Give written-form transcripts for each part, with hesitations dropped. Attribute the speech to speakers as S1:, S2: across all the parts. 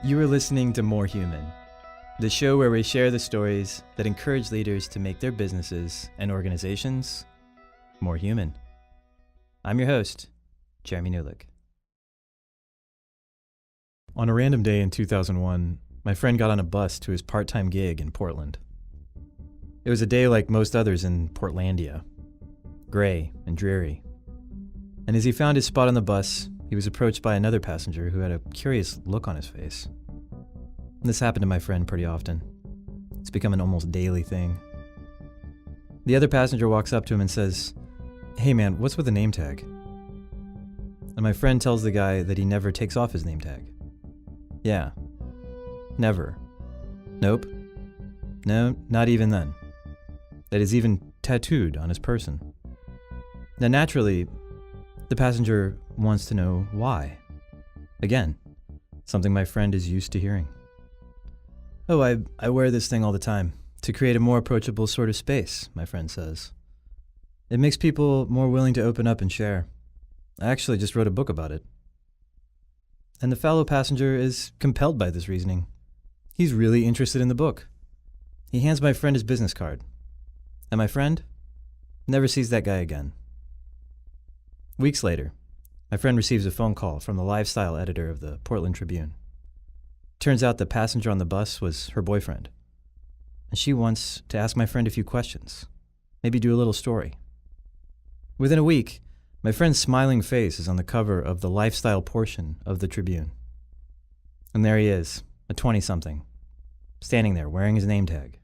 S1: You are listening to More Human, the show where we share the stories that encourage leaders to make their businesses and organizations more human. I'm your host, Jeremy Newlick. On a random day in 2001, my friend got on a bus to his part-time gig in Portland. It was a day like most others in Portlandia, gray and dreary. And as he found his spot on the bus, he was approached by another passenger who had a curious look on his face. This happened to my friend pretty often. It's become an almost daily thing. The other passenger walks up to him and says, "Hey man, what's with the name tag?" And my friend tells the guy that he never takes off his name tag. Yeah. Never. Nope. No, not even then. That is even tattooed on his person. Now naturally, the passenger wants to know why. Again, something my friend is used to hearing. "Oh, I wear this thing all the time to create a more approachable sort of space," my friend says. "It makes people more willing to open up and share. I actually just wrote a book about it." And the fellow passenger is compelled by this reasoning. He's really interested in the book. He hands my friend his business card. And my friend never sees that guy again. Weeks later, my friend receives a phone call from the lifestyle editor of the Portland Tribune. Turns out the passenger on the bus was her boyfriend. And she wants to ask my friend a few questions, maybe do a little story. Within a week, my friend's smiling face is on the cover of the lifestyle portion of the Tribune. And there he is, a 20-something, standing there wearing his name tag.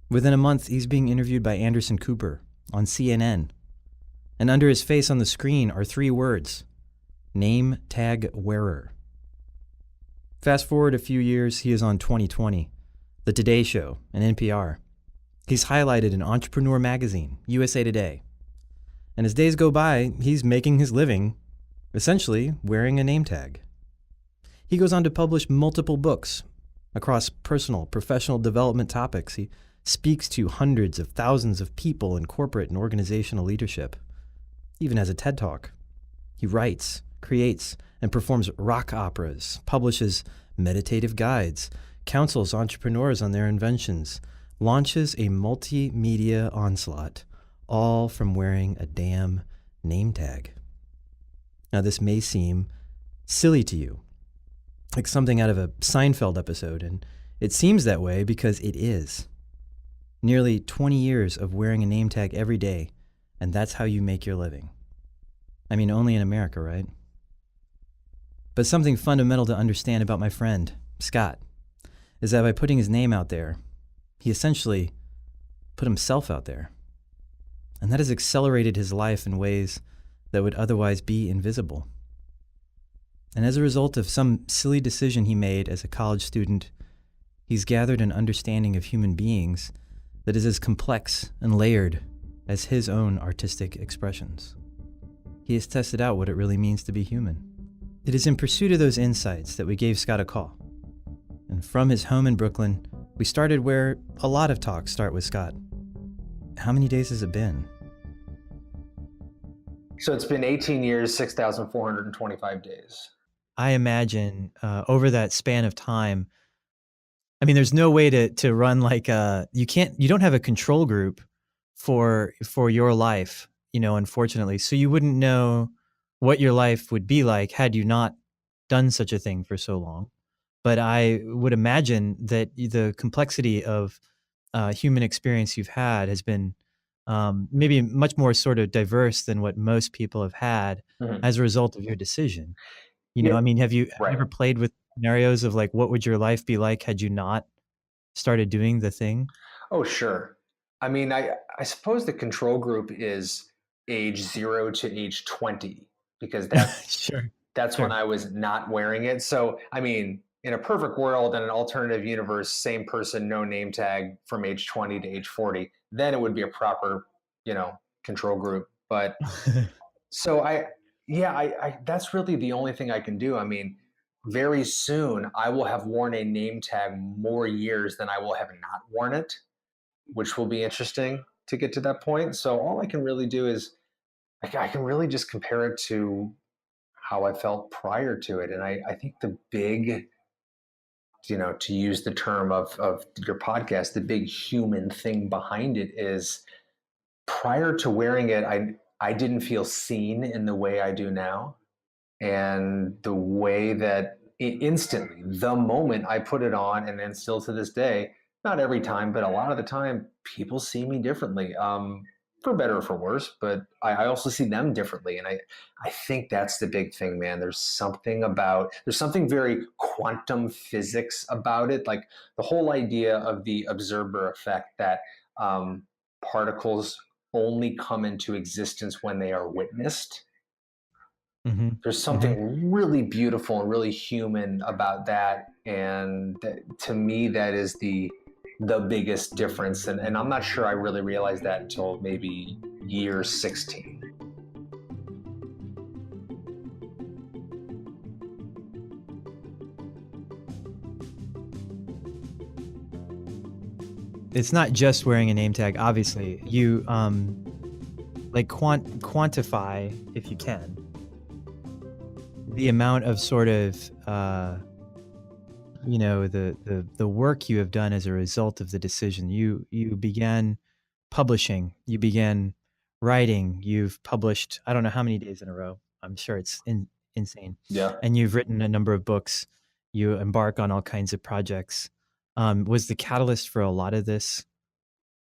S1: Within a month, he's being interviewed by Anderson Cooper on CNN. And under his face on the screen are 3 words: name tag wearer. Fast forward a few years, he is on 2020, The Today Show, and NPR. He's highlighted in Entrepreneur Magazine, USAToday. And as days go by, he's making his living, essentially wearing a name tag. He goes on to publish multiple books across personal, professional development topics. He speaks to hundreds of thousands of people in corporate and organizational leadership. He even has a TED Talk. He writes, creates, and performs rock operas, publishes meditative guides, counsels entrepreneurs on their inventions, launches a multimedia onslaught, all from wearing a damn name tag. Now, this may seem silly to you, like something out of a Seinfeld episode, and it seems that way because it is. Nearly 20 years of wearing a name tag every day, and that's how you make your living. I mean, only in America, right? But something fundamental to understand about my friend, Scott, is that by putting his name out there, he essentially put himself out there. And that has accelerated his life in ways that would otherwise be invisible. And as a result of some silly decision he made as a college student, he's gathered an understanding of human beings that is as complex and layered as his own artistic expressions. He has tested out what it really means to be human. It is in pursuit of those insights that we gave Scott a call. And from his home in Brooklyn, we started where a lot of talks start with Scott. How many days has it been?
S2: So it's been 18 years, 6,425 days.
S1: I imagine over that span of time, I mean, there's no way to run like you don't have a control group for your life, unfortunately. So you wouldn't know what your life would be like had you not done such a thing for so long. But I would imagine that the complexity of human experience you've had has been maybe much more sort of diverse than what most people have had as a result of your decision. I mean, have you ever played with scenarios of like, what would your life be like had you not started doing the thing?
S2: Oh, sure. I mean, I suppose the control group is age 0 to age 20, because that's when I was not wearing it. So, I mean, in a perfect world, in an alternative universe, same person, no name tag from age 20 to age 40, then it would be a proper, control group. But so I that's really the only thing I can do. I mean, very soon I will have worn a name tag more years than I will have not worn it, which will be interesting to get to that point. So all I can really do is I can really just compare it to how I felt prior to it. And I think the big, to use the term of your podcast, the big human thing behind it is prior to wearing it, I didn't feel seen in the way I do now. And the way that instantly, the moment I put it on, and then still to this day, not every time, but a lot of the time, people see me differently, for better or for worse. But I also see them differently, and I think that's the big thing, man. There's something very quantum physics about it, like the whole idea of the observer effect, that particles only come into existence when they are witnessed.
S1: Mm-hmm.
S2: There's something really beautiful and really human about that, and to me, that is the biggest difference. And I'm not sure I really realized that until maybe year 16.
S1: It's not just wearing a name tag. Obviously, you like quantify, if you can, the amount of sort of the work you have done as a result of the decision. You began publishing, you began writing, you've published I don't know how many days in a row. I'm sure it's insane.
S2: Yeah.
S1: And you've written a number of books. You embark on all kinds of projects. Was the catalyst for a lot of this?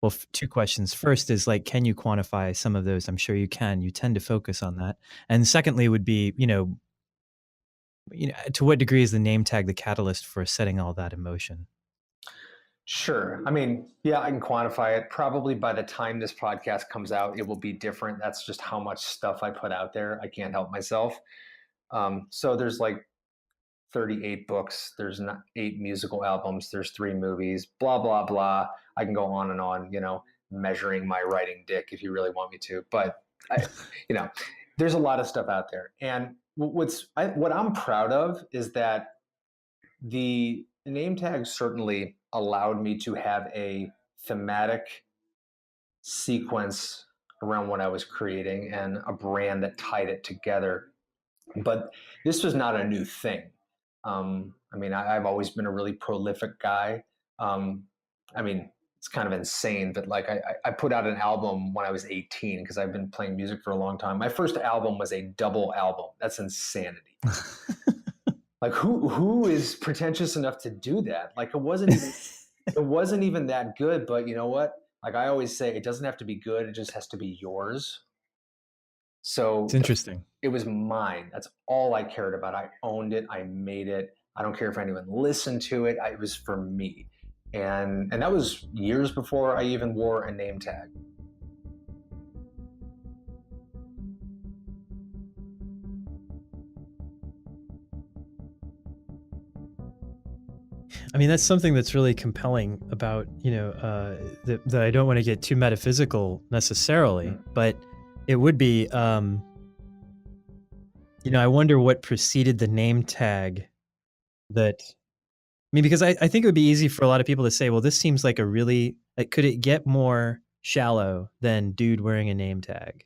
S1: Well, two questions. First is like, can you quantify some of those? I'm sure you can. You tend to focus on that. And secondly would be, to what degree is the name tag the catalyst for setting all that in motion?
S2: Sure. I mean, yeah, I can quantify it. Probably by the time this podcast comes out, it will be different. That's just how much stuff I put out there. I can't help myself. So there's like 38 books. There's 8 musical albums. There's 3 movies, blah, blah, blah. I can go on and on, measuring my writing dick if you really want me to. But, there's a lot of stuff out there. And what I'm proud of is that the name tag certainly allowed me to have a thematic sequence around what I was creating and a brand that tied it together. But this was not a new thing. I've always been a really prolific guy. It's kind of insane, but like I put out an album when I was 18 because I've been playing music for a long time. My first album was a double album. That's insanity. Like who is pretentious enough to do that? Like it wasn't even that good, but you know what? Like I always say, it doesn't have to be good. It just has to be yours. So
S1: it's interesting.
S2: It was mine. That's all I cared about. I owned it. I made it. I don't care if anyone listened to it. It was for me. And that was years before I even wore a name tag.
S1: I mean, that's something that's really compelling about, that I don't want to get too metaphysical necessarily, but it would be, I wonder what preceded the name tag because I think it would be easy for a lot of people to say, well, this seems like could it get more shallow than dude wearing a name tag?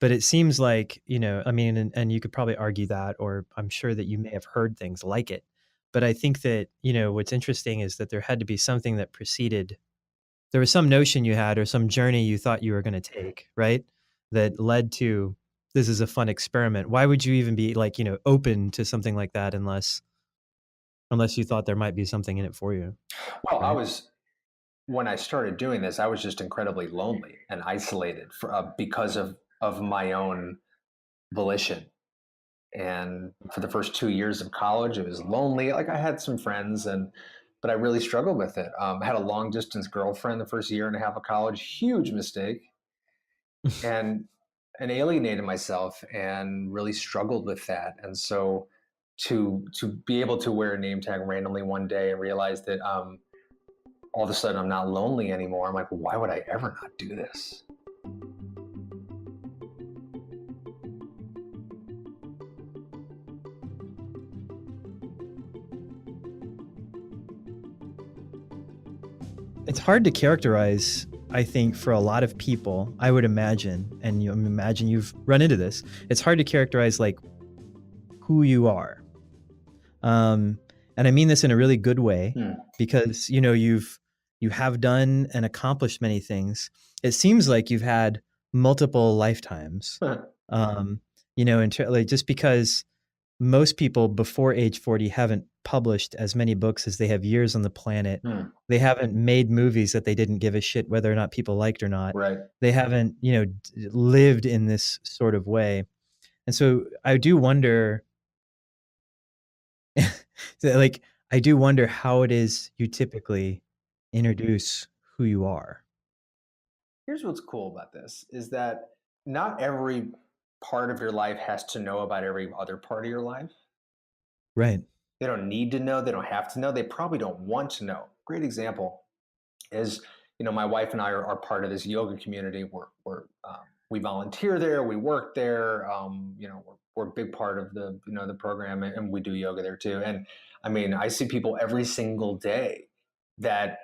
S1: But it seems like, and you could probably argue that, or I'm sure that you may have heard things like it. But I think that, what's interesting is that there had to be something that preceded. There was some notion you had or some journey you thought you were going to take, right? That led to, this is a fun experiment. Why would you even be open to something like that unless you thought there might be something in it for you?
S2: Well, right? When I started doing this, I was just incredibly lonely and isolated because of my own volition. And for the first 2 years of college, it was lonely. Like I had some friends, but I really struggled with it. I had a long distance girlfriend the first year and a half of college, huge mistake, and alienated myself and really struggled with that. And so to be able to wear a name tag randomly one day and realize that all of a sudden I'm not lonely anymore. I'm like, why would I ever not do this?
S1: It's hard to characterize, I think, for a lot of people, I would imagine, and you imagine you've run into this. It's hard to characterize like who you are. And I mean this in a really good way, because, you know, you have done and accomplished many things. It seems like you've had multiple lifetimes. You know, like, just because most people before age 40 haven't published as many books as they have years on the planet. They haven't made movies that they didn't give a shit whether or not people liked or not.
S2: Right.
S1: They haven't, you know, lived in this sort of way. And so I do wonder, like, I do wonder how it is you typically introduce who you are.
S2: Here's what's cool about this is that not every part of your life has to know about every other part of your life.
S1: Right.
S2: They don't need to know. They don't have to know. They probably don't want to know. Great example is, you know, my wife and I are part of this yoga community. We volunteer there. We work there. You know, we're a big part of the, you know, the program, and we do yoga there too. And I mean, I see people every single day that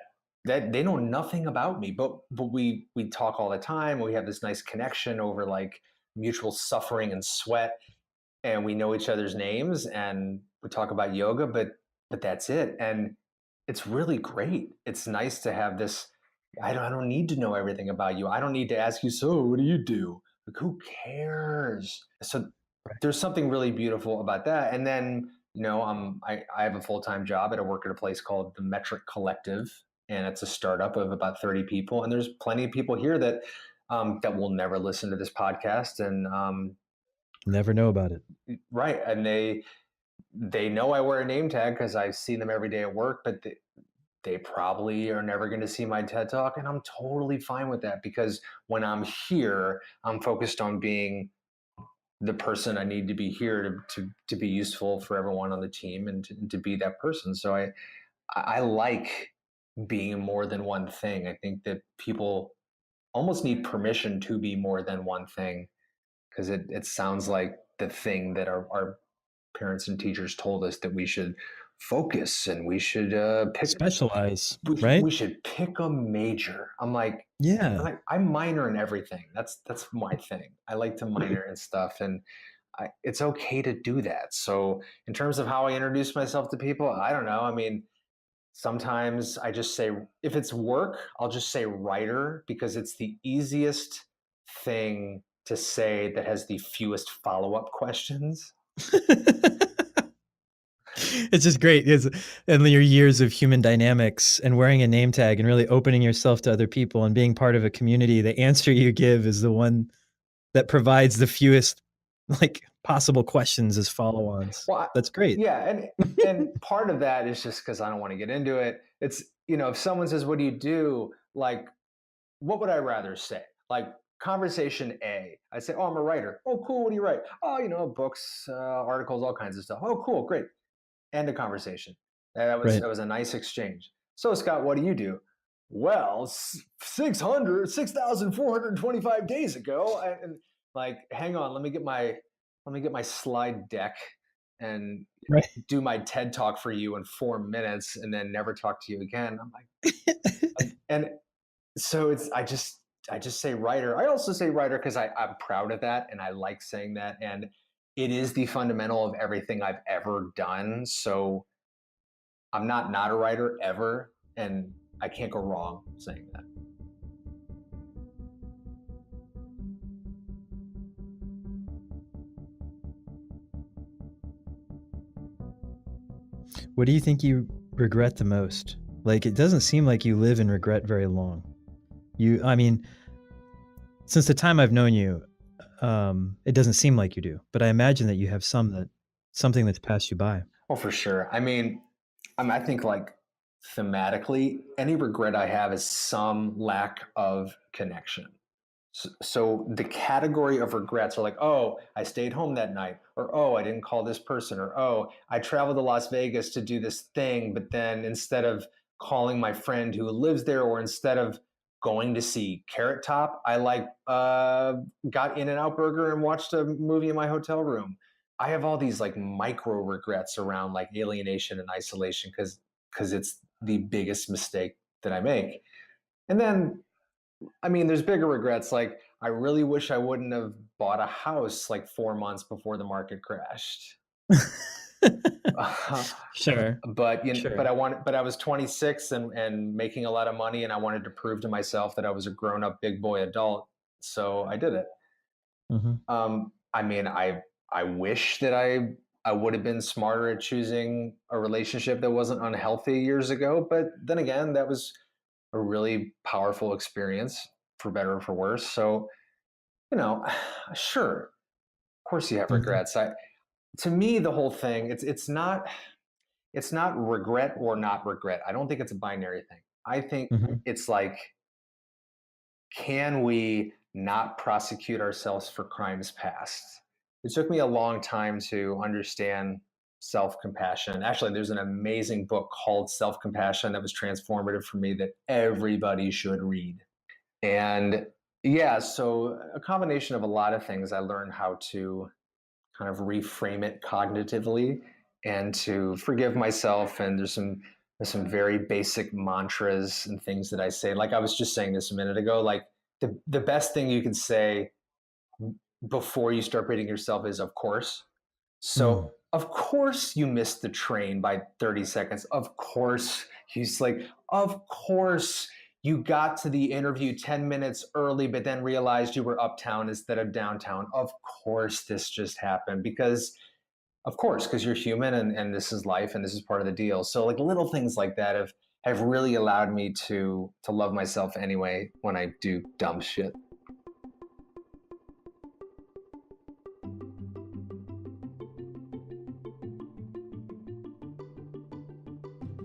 S2: they know nothing about me, but we talk all the time. We have this nice connection over like mutual suffering and sweat, and we know each other's names, and we talk about yoga, but that's it. And it's really great. It's nice to have this. I don't need to know everything about you. I don't need to ask you, so what do you do? Like, who cares? So there's something really beautiful about that. And then, you know, I have a full-time job. I work at a place called the Metric Collective, and it's a startup of about 30 people. And there's plenty of people here that that will never listen to this podcast, and
S1: never know about it.
S2: right. And they know I wear a name tag because I see them every day at work, but they probably are never going to see my TED Talk. And I'm totally fine with that, because when I'm here, I'm focused on being the person I need to be here to be useful for everyone on the team, and to be that person. So I like being more than one thing. I think that people almost need permission to be more than one thing, because it sounds like the thing that our parents and teachers told us that we should focus, and we should
S1: Specialize, right?
S2: we should pick a major. I'm like,
S1: Yeah.
S2: I minor in everything. That's my thing. I like to minor in stuff, and it's okay to do that. So in terms of how I introduce myself to people, I don't know. I mean, sometimes I just say, if it's work, I'll just say writer, because it's the easiest thing to say that has the fewest follow-up questions.
S1: It's just great. And your years of human dynamics and wearing a name tag and really opening yourself to other people and being part of a community, the answer you give is the one that provides the fewest like possible questions as follow-ons.
S2: Well,
S1: that's great.
S2: Yeah, and part of that is just because I don't want to get into it. It's, you know, if someone says, "What do you do?" Like, what would I rather say? Like, conversation A, I say, "Oh, I'm a writer." "Oh, cool. What do you write?" "Oh, you know, books, articles, all kinds of stuff." "Oh, cool, great." End of conversation. That was a nice exchange. "So, Scott, what do you do?" "Well, 6,425 days ago." And like, hang on, let me get my slide deck and do my TED Talk for you in 4 minutes, and then never talk to you again. I'm like, and so I just say writer. I also say writer because I'm proud of that, and I like saying that, and it is the fundamental of everything I've ever done. So I'm not a writer ever, and I can't go wrong saying that.
S1: What do you think you regret the most? Like, it doesn't seem like you live in regret very long. I mean, since the time I've known you, it doesn't seem like you do, but I imagine that you have something that's passed you by.
S2: Oh, for sure. I think, like, thematically, any regret I have is some lack of connection. So the category of regrets are like, "Oh, I stayed home that night," or, "Oh, I didn't call this person," or, "Oh, I traveled to Las Vegas to do this thing, but then instead of calling my friend who lives there, or instead of going to see Carrot Top, I got In-N-Out Burger and watched a movie in my hotel room." I have all these like micro regrets around like alienation and isolation, because it's the biggest mistake that I make. And then, I mean, there's bigger regrets. Like, I really wish I wouldn't have bought a house like 4 months before the market crashed.
S1: Sure.
S2: But
S1: Sure.
S2: but I was 26 and making a lot of money, and I wanted to prove to myself that I was a grown up big boy adult. So I did it.
S1: Hmm.
S2: I mean, I wish that I would have been smarter at choosing a relationship that wasn't unhealthy years ago. But then again, that was a really powerful experience, for better or for worse. So, you know, sure, of course you have
S1: Hmm.
S2: regrets. To me, the whole thing, it's not regret or not regret. I don't think it's a binary thing. I think
S1: Hmm.
S2: it's like, can we not prosecute ourselves for crimes past? It took me a long time to understand self compassion. Actually, there's an amazing book called Self Compassion that was transformative for me that everybody should read. And yeah, so a combination of a lot of things, I learned how to kind of reframe it cognitively and to forgive myself. And there's some very basic mantras and things that I say. Like I was just saying this a minute ago, like the best thing you can say before you start rating yourself is of course.
S1: Mm.
S2: So of course you missed the train by 30 seconds. Of course he's like, of course you got to the interview 10 minutes early, but then realized you were uptown instead of downtown. Of course this just happened because of course, because you're human and this is life and this is part of the deal. So like little things like that have really allowed me to love myself anyway when I do dumb shit.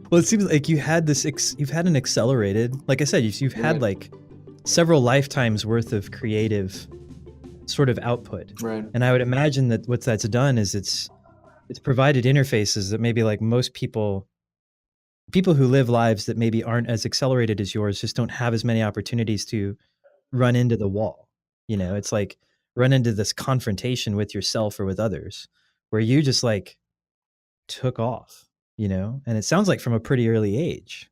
S1: Well, it seems like you had you've had an accelerated, like I said, you've had
S2: Right.
S1: like several lifetimes worth of creative sort of output.
S2: Right.
S1: And I would imagine that what that's done is it's provided interfaces that maybe like most people who live lives that maybe aren't as accelerated as yours just don't have as many opportunities to run into the wall. It's like run into this confrontation with yourself or with others where you just like took off, and it sounds like from a pretty early age.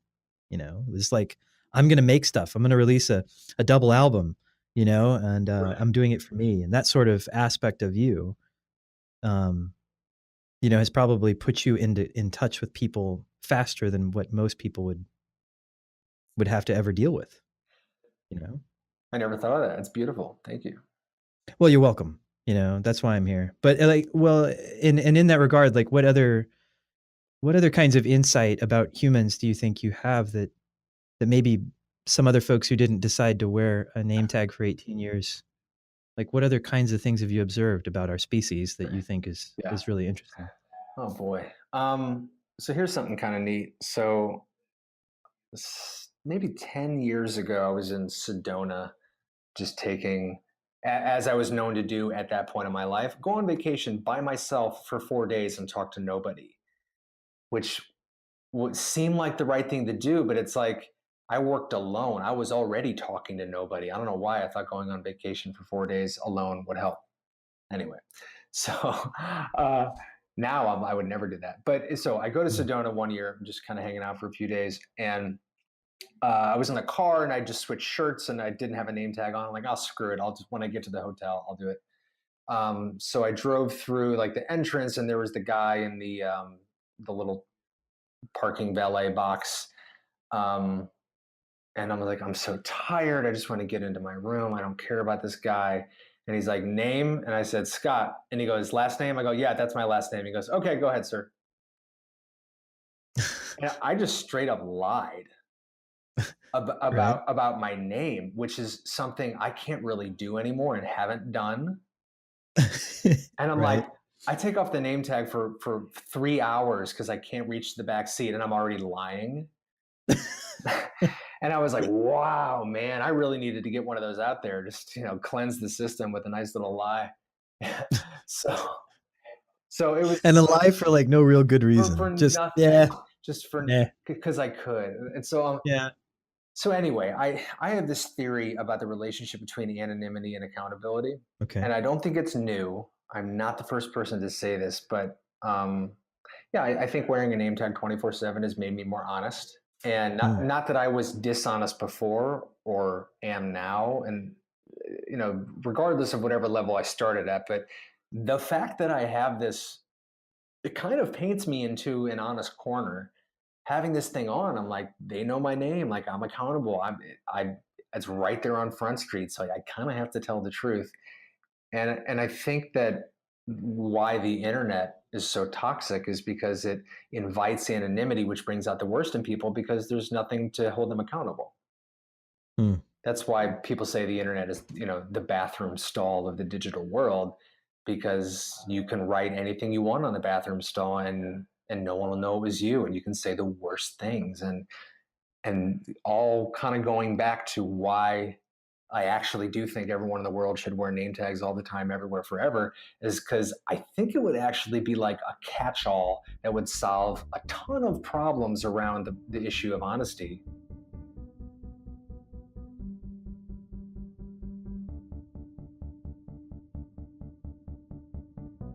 S1: It was like, I'm going to make stuff. I'm going to release a double album, and
S2: Right.
S1: I'm doing it for me. And that sort of aspect of you, um, has probably put you in touch with people faster than what most people would have to ever deal with, you know?
S2: I never thought of that. It's beautiful. Thank you.
S1: Well, you're welcome. That's why I'm here. But like, well, in that regard, like what other kinds of insight about humans do you think you have that maybe some other folks who didn't decide to wear a name tag for 18 years, like what other kinds of things have you observed about our species that you think
S2: Yeah.
S1: is really interesting?
S2: Oh boy. So here's something kind of neat. So maybe 10 years ago, I was in Sedona just taking, as I was known to do at that point in my life, go on vacation by myself for 4 days and talk to nobody, which would seem like the right thing to do, but it's like I worked alone. I was already talking to nobody. I don't know why I thought going on vacation for 4 days alone would help. Anyway, so uh, now I would never do that. But so I go to
S1: Mm.
S2: Sedona one year, I'm just kind of hanging out for a few days, and I was in the car and I just switched shirts and I didn't have a name tag on. I'm like, I'll screw it. I'll just when I get to the hotel, I'll do it. So I drove through like the entrance, and there was the guy in the little parking valet box. Um, and I'm like, I'm so tired. I just want to get into my room. I don't care about this guy. And he's like, name? And I said, Scott. And he goes, last name? I go, yeah, that's my last name. He goes, okay, go ahead, sir. And I just straight up lied
S1: Right.
S2: about my name, which is something I can't really do anymore and haven't done. And I'm
S1: Right.
S2: like, I take off the name tag for 3 hours because I can't reach the back seat, and I'm already lying. And I was like, wow, man, I really needed to get one of those out there, just cleanse the system with a nice little lie. so so it was
S1: And alive for like no real good
S2: for
S1: reason. Just
S2: nothing,
S1: yeah,
S2: just for
S1: yeah,
S2: because I could. And so anyway, I have this theory about the relationship between anonymity and accountability,
S1: okay.
S2: and I don't think it's new. I'm not the first person to say this, but yeah, I think wearing a name tag 24/7 has made me more honest, and
S1: Mm.
S2: not that I was dishonest before or am now, and regardless of whatever level I started at, but the fact that I have this it kind of paints me into an honest corner. Having this thing on, I'm like, they know my name, like I'm accountable. I it's right there on Front Street, so I kind of have to tell the truth. And I think that why the internet is so toxic is because it invites anonymity, which brings out the worst in people because there's nothing to hold them accountable.
S1: Hmm.
S2: That's why people say the internet is, the bathroom stall of the digital world, because you can write anything you want on the bathroom stall and no one will know it was you, and you can say the worst things, and all kind of going back to why I actually do think everyone in the world should wear name tags all the time, everywhere, forever, is because I think it would actually be like a catch-all that would solve a ton of problems around the issue of honesty.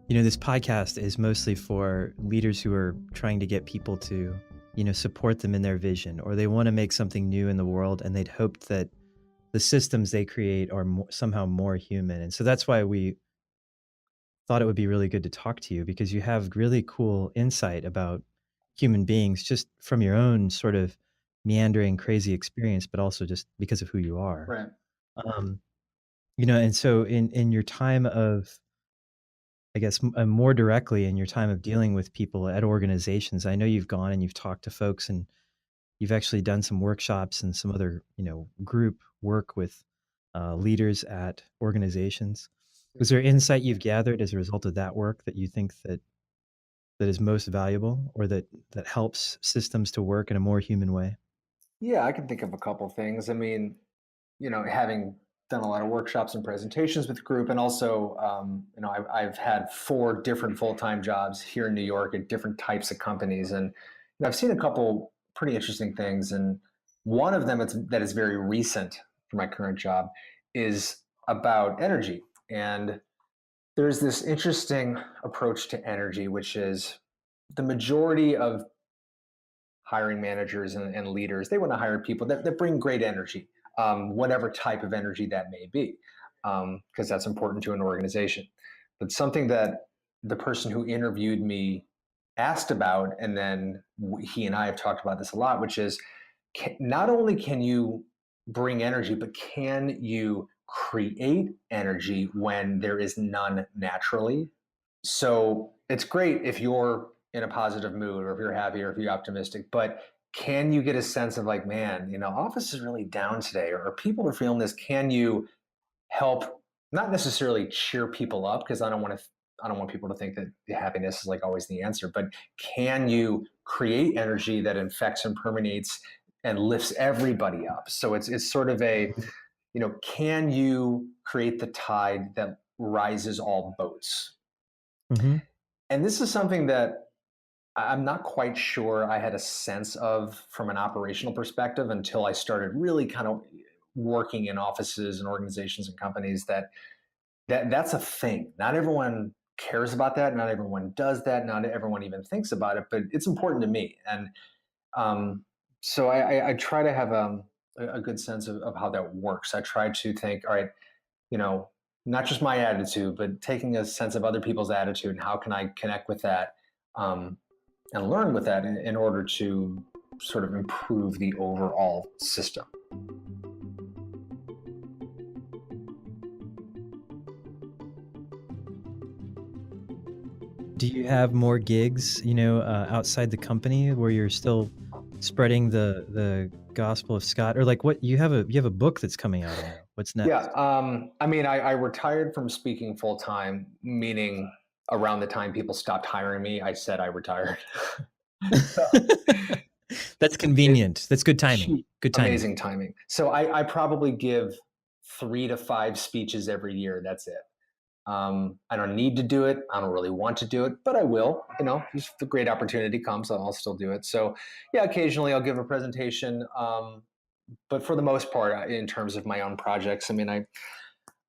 S1: This podcast is mostly for leaders who are trying to get people to, support them in their vision, or they want to make something new in the world, and they'd hoped that the systems they create are somehow more human. And so that's why we thought it would be really good to talk to you, because you have really cool insight about human beings just from your own sort of meandering, crazy experience, but also just because of who you are.
S2: Right.
S1: Um, and so in your time of, I guess, more directly in your time of dealing with people at organizations, I know you've gone and you've talked to folks and you've actually done some workshops and some other, group work with leaders at organizations. Was there insight you've gathered as a result of that work that you think that is most valuable, or that helps systems to work in a more human way?
S2: Yeah, I can think of a couple things. I mean, having done a lot of workshops and presentations with the group, and also, I've had 4 different full-time jobs here in New York at different types of companies, and I've seen a couple pretty interesting things. And one of them that is very recent for my current job is about energy. And there's this interesting approach to energy, which is the majority of hiring managers and leaders, they want to hire people that bring great energy, whatever type of energy that may be, because that's important to an organization. But something that the person who interviewed me asked about, and then he and I have talked about this a lot, which is, not only can you bring energy, but can you create energy when there is none naturally? So it's great if you're in a positive mood, or if you're happy, or if you're optimistic, but can you get a sense of like, man, office is really down today, or people are feeling this? Can you help, not necessarily cheer people up, because I don't want people to think that the happiness is like always the answer, but can you create energy that infects and permeates and lifts everybody up? So it's sort of a, can you create the tide that rises all boats?
S1: Mm-hmm.
S2: And this is something that I'm not quite sure I had a sense of from an operational perspective until I started really kind of working in offices and organizations and companies, that's a thing. Not everyone cares about that. Not everyone does that. Not everyone even thinks about it, but it's important to me. And so I try to have a good sense of how that works. I try to think, all right, you know, not just my attitude, but taking a sense of other people's attitude, and how can I connect with that, um, and learn with that in order to sort of improve the overall system.
S1: Do you have more gigs, outside the company where you're still spreading the gospel of Scott, or like what you have a book that's coming out now. What's
S2: Yeah,
S1: next?
S2: I mean, I retired from speaking full time, meaning around the time people stopped hiring me, I said I retired. So
S1: That's
S2: it,
S1: convenient. That's good timing.
S2: Shoot,
S1: Good timing.
S2: amazing timing. So I probably give 3 to 5 speeches every year. That's it. I don't need to do it. I don't really want to do it, but I will. If the great opportunity comes, I'll still do it. So, yeah, occasionally I'll give a presentation, but for the most part, in terms of my own projects, I mean, I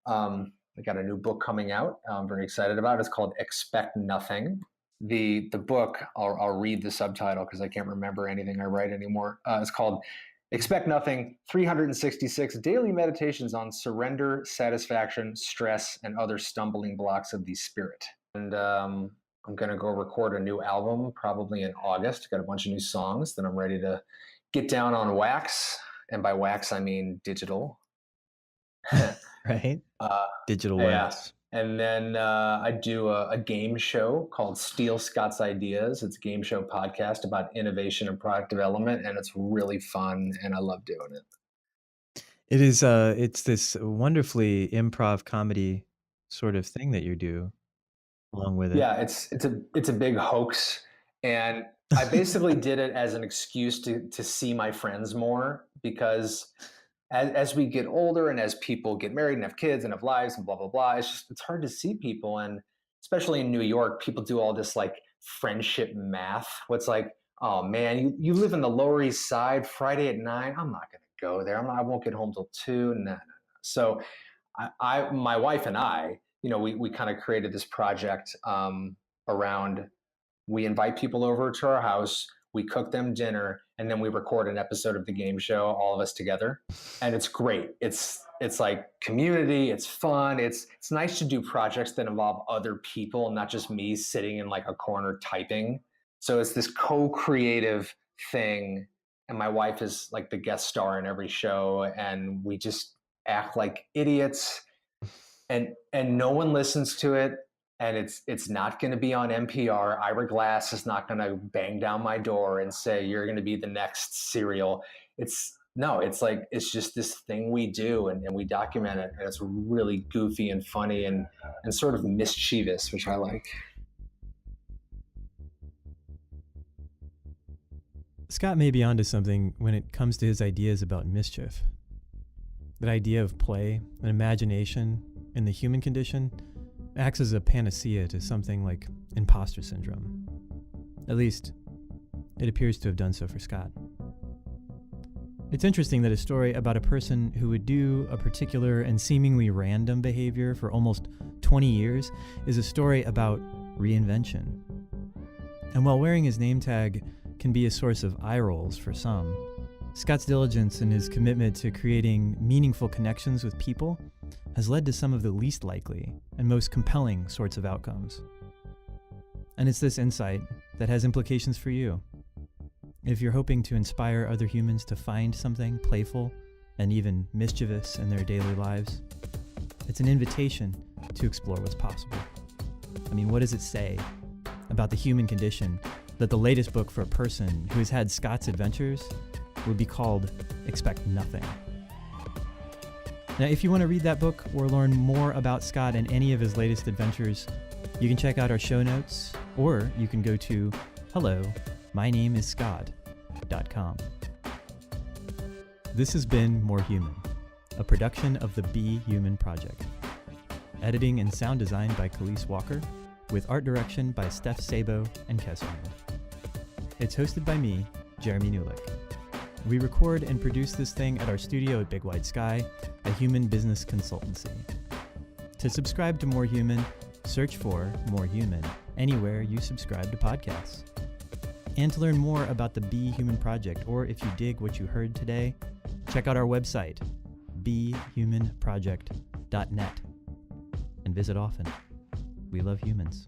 S2: got a new book coming out. I'm very excited about it. It's called Expect Nothing. The book, I'll read the subtitle because I can't remember anything I write anymore. It's called Expect Nothing: 366 Daily Meditations on Surrender, Satisfaction, Stress, and Other Stumbling Blocks of the Spirit. And I'm going to go record a new album probably in August. Got a bunch of new songs that I'm ready to get down on wax. And by wax, I mean digital.
S1: Right? Digital
S2: Yeah.
S1: wax.
S2: And then I do a game show called Steal Scott's Ideas. It's a game show podcast about innovation and product development, and it's really fun, and I love doing it.
S1: It is. It's this wonderfully improv comedy sort of thing that you do along with it.
S2: Yeah, it's a big hoax, and I basically did it as an excuse to see my friends more, because as we get older and as people get married and have kids and have lives and blah blah blah, it's hard to see people. And especially in New York, people do all this like friendship math. What's like, oh man, you live in the Lower East Side, Friday at 9, I'm not gonna go there. I won't get home till 2. No. So my wife and I, we kind of created this project around, we invite people over to our house, we cook them dinner, and then we record an episode of the game show, all of us together. And it's great. It's like community, it's fun. It's nice to do projects that involve other people and not just me sitting in like a corner typing. So it's this co-creative thing. And my wife is like the guest star in every show, and we just act like idiots, and no one listens to it. And it's not going to be on NPR. Ira Glass is not going to bang down my door and say, you're going to be the next Serial. It's just this thing we do, and we document it. And it's really goofy and funny and sort of mischievous, which I like.
S1: Scott may be onto something when it comes to his ideas about mischief. That idea of play and imagination in the human condition acts as a panacea to something like imposter syndrome. At least, it appears to have done so for Scott. It's interesting that a story about a person who would do a particular and seemingly random behavior for almost 20 years is a story about reinvention. And while wearing his name tag can be a source of eye rolls for some, Scott's diligence and his commitment to creating meaningful connections with people has led to some of the least likely and most compelling sorts of outcomes. And it's this insight that has implications for you. If you're hoping to inspire other humans to find something playful and even mischievous in their daily lives, it's an invitation to explore what's possible. I mean, what does it say about the human condition that the latest book for a person who has had Scott's adventures would be called Expect Nothing? Now, if you want to read that book or learn more about Scott and any of his latest adventures, you can check out our show notes, or you can go to hellomynamesScott.com. This has been More Human, a production of the Be Human Project. Editing and sound design by Khalees Walker, with art direction by Steph Sabo and Kessler. It's hosted by me, Jeremy Newlick. We record and produce this thing at our studio at Big Wide Sky, a human business consultancy. To subscribe to More Human, search for More Human anywhere you subscribe to podcasts. And to learn more about the Be Human Project, or if you dig what you heard today, check out our website, behumanproject.net, and visit often. We love humans.